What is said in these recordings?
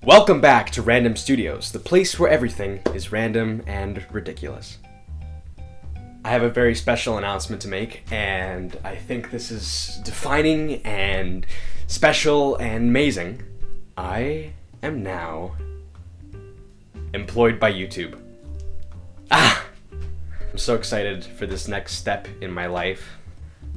Welcome back to Random Studios, the place where everything is random and ridiculous. I have a very special announcement to make, and I think this is defining and special and amazing. I am now employed by YouTube. I'm so excited for this next step in my life.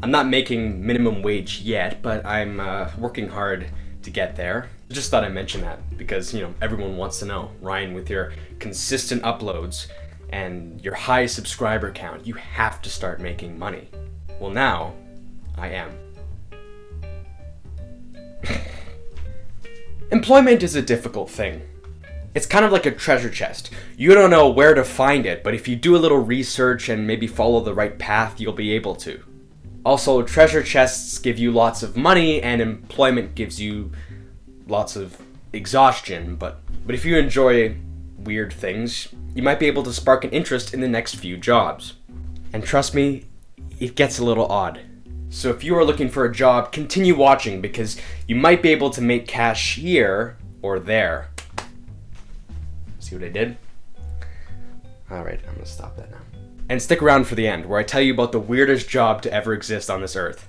I'm not making minimum wage yet, but I'm working hard to get there. I just thought I'd mention that because, everyone wants to know. Ryan, with your consistent uploads and your high subscriber count, you have to start making money. Well, now I am. Employment is a difficult thing. It's kind of like a treasure chest. You don't know where to find it, but if you do a little research and maybe follow the right path, you'll be able to. Also, treasure chests give you lots of money and employment gives you lots of exhaustion, but if you enjoy weird things, you might be able to spark an interest in the next few jobs. And trust me, it gets a little odd. So if you are looking for a job, continue watching because you might be able to make cash here or there. See what I did? Alright, I'm gonna stop that now. And stick around for the end, where I tell you about the weirdest job to ever exist on this earth.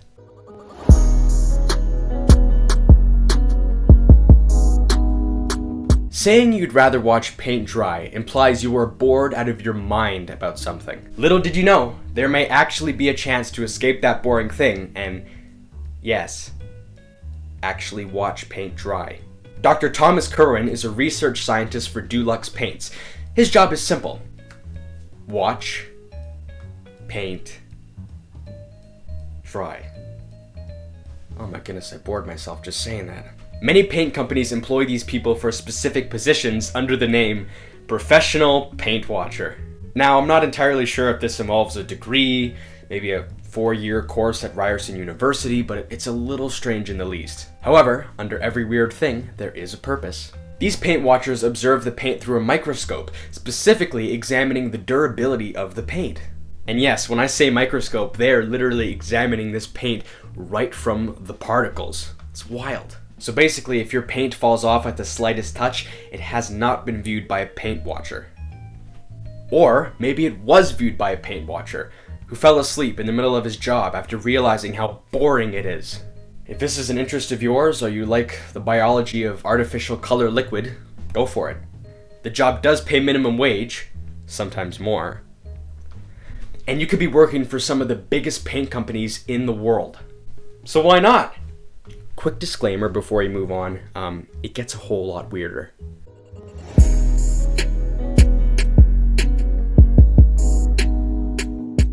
Saying you'd rather watch paint dry implies you are bored out of your mind about something. Little did you know, there may actually be a chance to escape that boring thing and, yes, actually watch paint dry. Dr. Thomas Kerwin is a research scientist for Dulux Paints. His job is simple. Watch paint dry. Oh my goodness, I bored myself just saying that. Many paint companies employ these people for specific positions under the name professional paint watcher. Now, I'm not entirely sure if this involves a degree, maybe a 4-year course at Ryerson University, but it's a little strange in the least. However, under every weird thing, there is a purpose. These paint watchers observe the paint through a microscope, specifically examining the durability of the paint. And yes, when I say microscope, they are literally examining this paint right from the particles. It's wild. So basically, if your paint falls off at the slightest touch, it has not been viewed by a paint watcher. Or maybe it was viewed by a paint watcher who fell asleep in the middle of his job after realizing how boring it is. If this is an interest of yours, or you like the biology of artificial color liquid, go for it. The job does pay minimum wage, sometimes more, and you could be working for some of the biggest paint companies in the world. So why not? Quick disclaimer before we move on, it gets a whole lot weirder.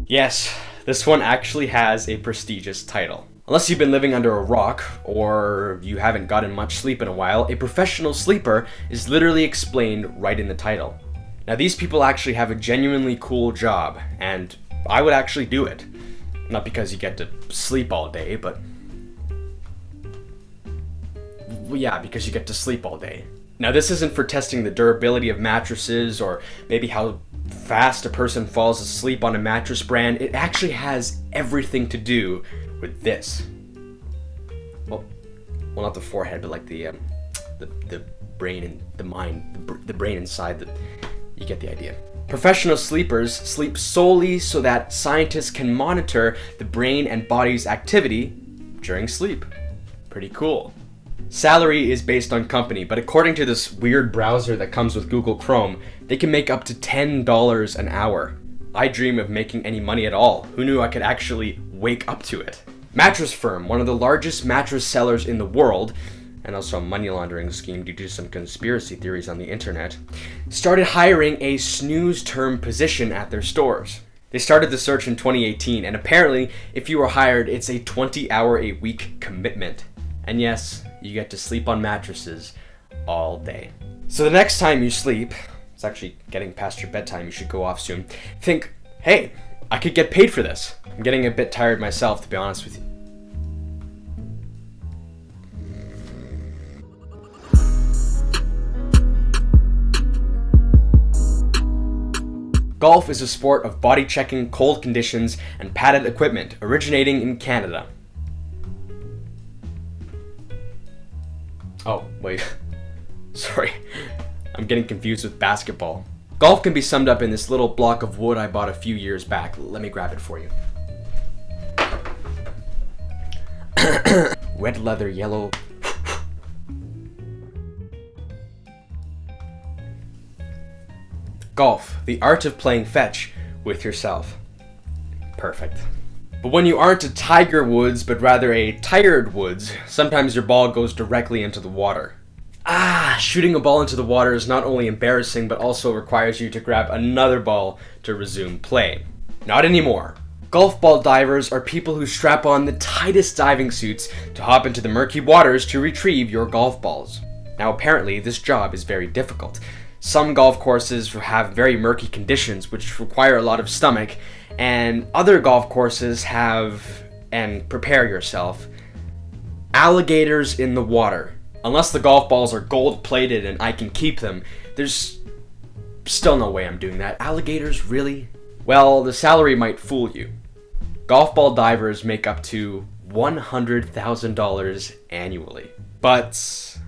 Yes, this one actually has a prestigious title. Unless you've been living under a rock, or you haven't gotten much sleep in a while, a professional sleeper is literally explained right in the title. Now, these people actually have a genuinely cool job, and I would actually do it. Not because you get to sleep all day, but yeah, because you get to sleep all day. Now, this isn't for testing the durability of mattresses or maybe how fast a person falls asleep on a mattress brand. It actually has everything to do with this. Well, not the forehead, but like the brain and the mind, the brain inside. You get the idea. Professional sleepers sleep solely so that scientists can monitor the brain and body's activity during sleep. Pretty cool. Salary is based on company, but according to this weird browser that comes with Google Chrome, they can make up to $10 an hour. I dream of making any money at all. Who knew I could actually wake up to it? Mattress Firm, one of the largest mattress sellers in the world, and also a money laundering scheme due to some conspiracy theories on the internet, started hiring a snooze term position at their stores. They started the search in 2018, and apparently, if you are hired, it's a 20-hour-a-week commitment. And yes, you get to sleep on mattresses all day. So the next time you sleep, it's actually getting past your bedtime, you should go off soon, think, hey, I could get paid for this. I'm getting a bit tired myself, to be honest with you. Golf is a sport of body checking cold conditions and padded equipment originating in Canada. Oh, wait. Sorry, I'm getting confused with basketball. Golf can be summed up in this little block of wood I bought a few years back. Let me grab it for you. Red leather, yellow. Golf, the art of playing fetch with yourself. Perfect. But when you aren't a Tiger Woods, but rather a Tired Woods, sometimes your ball goes directly into the water. Shooting a ball into the water is not only embarrassing, but also requires you to grab another ball to resume play. Not anymore. Golf ball divers are people who strap on the tightest diving suits to hop into the murky waters to retrieve your golf balls. Now apparently this job is very difficult. Some golf courses have very murky conditions which require a lot of stomach, and other golf courses have, and prepare yourself, alligators in the water. Unless the golf balls are gold plated and I can keep them, there's still no way I'm doing that. Alligators, really? Well, the salary might fool you. Golf ball divers make up to $100,000 annually. But,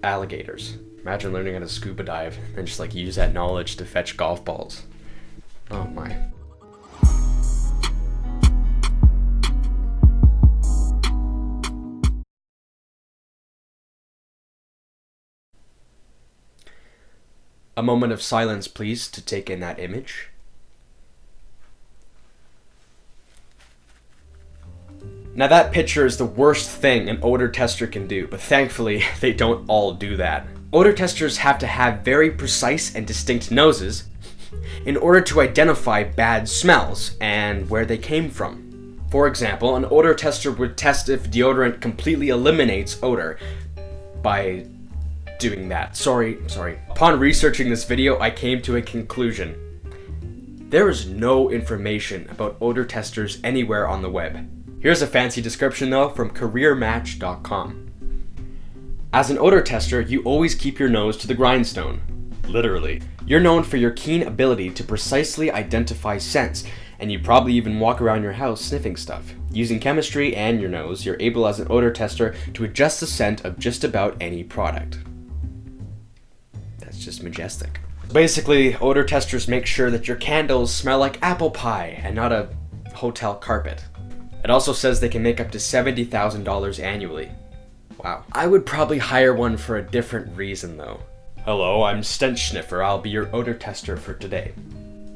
alligators. Imagine learning how to scuba dive and just use that knowledge to fetch golf balls. Oh my. A moment of silence, please, to take in that image. Now that picture is the worst thing an odor tester can do, but thankfully they don't all do that. Odor testers have to have very precise and distinct noses in order to identify bad smells and where they came from. For example, an odor tester would test if deodorant completely eliminates odor by doing that. Sorry. Upon researching this video, I came to a conclusion. There is no information about odor testers anywhere on the web. Here's a fancy description though from careermatch.com. As an odor tester, you always keep your nose to the grindstone. Literally. You're known for your keen ability to precisely identify scents, and you probably even walk around your house sniffing stuff. Using chemistry and your nose, you're able as an odor tester to adjust the scent of just about any product. That's just majestic. Basically, odor testers make sure that your candles smell like apple pie and not a hotel carpet. It also says they can make up to $70,000 annually. Wow. I would probably hire one for a different reason though. Hello, I'm Stench Sniffer. I'll be your odor tester for today.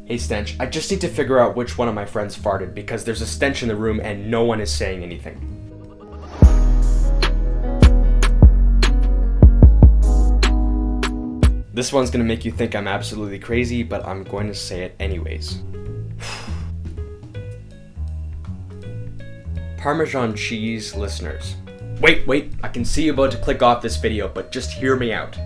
Hey Stench, I just need to figure out which one of my friends farted because there's a stench in the room and no one is saying anything. This one's gonna make you think I'm absolutely crazy, but I'm going to say it anyways. Parmesan cheese listeners. Wait, I can see you about to click off this video, but just hear me out.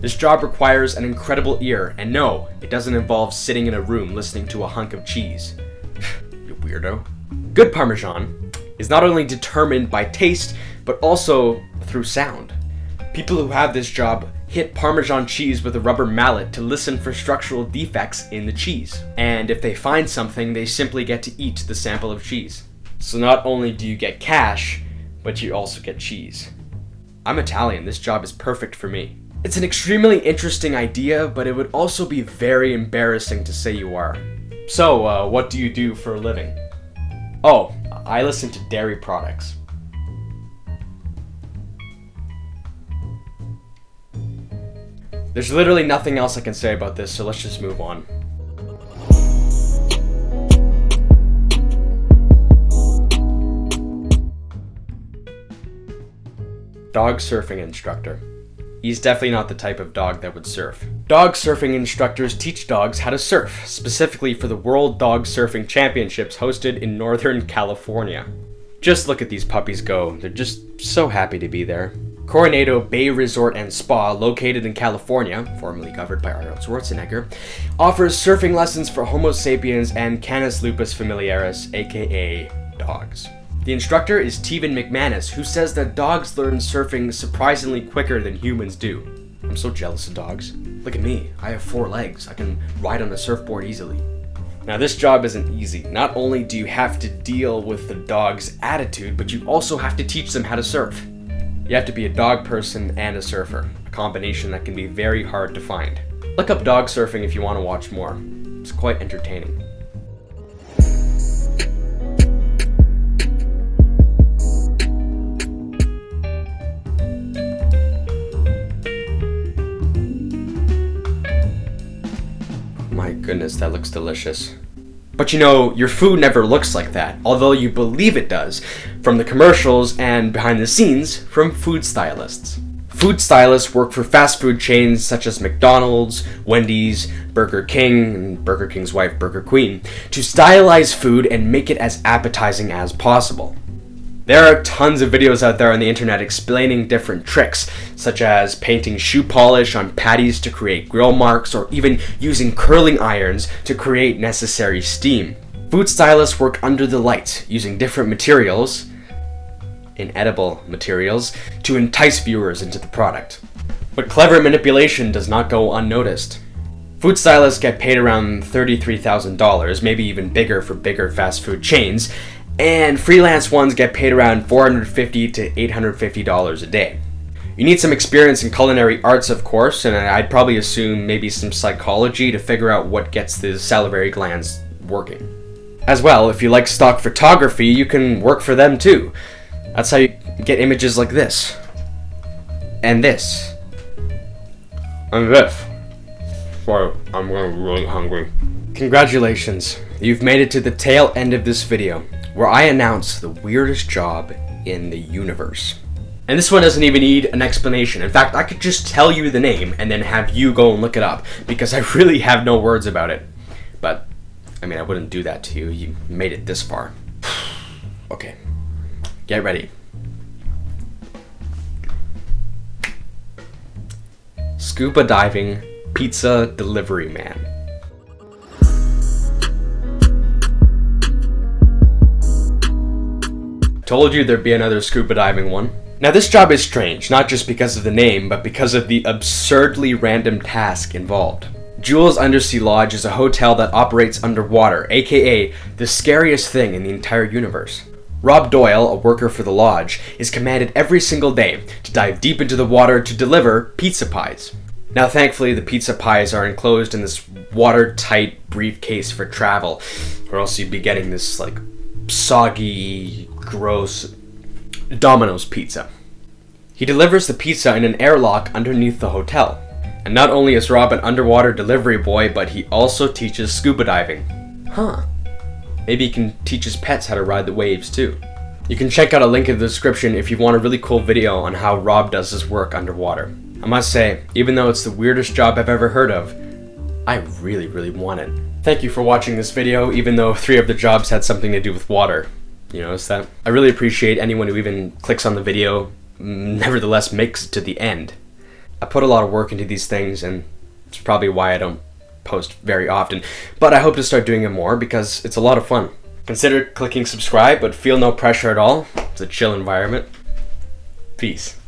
This job requires an incredible ear, and no, it doesn't involve sitting in a room listening to a hunk of cheese. You weirdo. Good Parmesan is not only determined by taste, but also through sound. People who have this job hit Parmesan cheese with a rubber mallet to listen for structural defects in the cheese. And if they find something, they simply get to eat the sample of cheese. So not only do you get cash, but you also get cheese. I'm Italian, this job is perfect for me. It's an extremely interesting idea, but it would also be very embarrassing to say you are. So, what do you do for a living? Oh, I listen to dairy products. There's literally nothing else I can say about this, so let's just move on. Dog surfing instructor. He's definitely not the type of dog that would surf. Dog surfing instructors teach dogs how to surf, specifically for the World Dog Surfing Championships hosted in Northern California. Just look at these puppies go, they're just so happy to be there. Coronado Bay Resort and Spa, located in California, formerly covered by Arnold Schwarzenegger, offers surfing lessons for Homo sapiens and Canis lupus familiaris, aka dogs. The instructor is Teven McManus, who says that dogs learn surfing surprisingly quicker than humans do. I'm so jealous of dogs. Look at me, I have 4 legs. I can ride on a surfboard easily. Now this job isn't easy. Not only do you have to deal with the dog's attitude, but you also have to teach them how to surf. You have to be a dog person and a surfer, a combination that can be very hard to find. Look up dog surfing if you want to watch more. It's quite entertaining. My goodness, that looks delicious. But you know, your food never looks like that, although you believe it does, from the commercials and behind the scenes from food stylists. Food stylists work for fast food chains such as McDonald's, Wendy's, Burger King, and Burger King's wife, Burger Queen, to stylize food and make it as appetizing as possible. There are tons of videos out there on the internet explaining different tricks, such as painting shoe polish on patties to create grill marks, or even using curling irons to create necessary steam. Food stylists work under the lights, using different materials, inedible materials, to entice viewers into the product. But clever manipulation does not go unnoticed. Food stylists get paid around $33,000, maybe even bigger for bigger fast food chains, and freelance ones get paid around $450 to $850 a day. You need some experience in culinary arts, of course, and I'd probably assume maybe some psychology to figure out what gets the salivary glands working. As well, if you like stock photography, you can work for them too. That's how you get images like this. And this. And this. Sorry, I'm really hungry. Congratulations, you've made it to the tail end of this video, where I announce the weirdest job in the universe. And this one doesn't even need an explanation. In fact, I could just tell you the name and then have you go and look it up, because I really have no words about it. But, I mean, I wouldn't do that to you. You made it this far. Okay, get ready. Scuba diving pizza delivery man. Told you there'd be another scuba diving one. Now this job is strange, not just because of the name, but because of the absurdly random task involved. Jules Undersea Lodge is a hotel that operates underwater, aka the scariest thing in the entire universe. Rob Doyle, a worker for the lodge, is commanded every single day to dive deep into the water to deliver pizza pies. Now thankfully the pizza pies are enclosed in this watertight briefcase for travel, or else you'd be getting this like soggy, gross Domino's pizza. He delivers the pizza in an airlock underneath the hotel. And not only is Rob an underwater delivery boy, but he also teaches scuba diving. Huh. Maybe he can teach his pets how to ride the waves too. You can check out a link in the description if you want a really cool video on how Rob does his work underwater. I must say, even though it's the weirdest job I've ever heard of, I really, really want it. Thank you for watching this video, even though 3 of the jobs had something to do with water. You notice that? I really appreciate anyone who even clicks on the video, nevertheless makes it to the end. I put a lot of work into these things, and it's probably why I don't post very often, but I hope to start doing it more because it's a lot of fun. Consider clicking subscribe, but feel no pressure at all. It's a chill environment. Peace.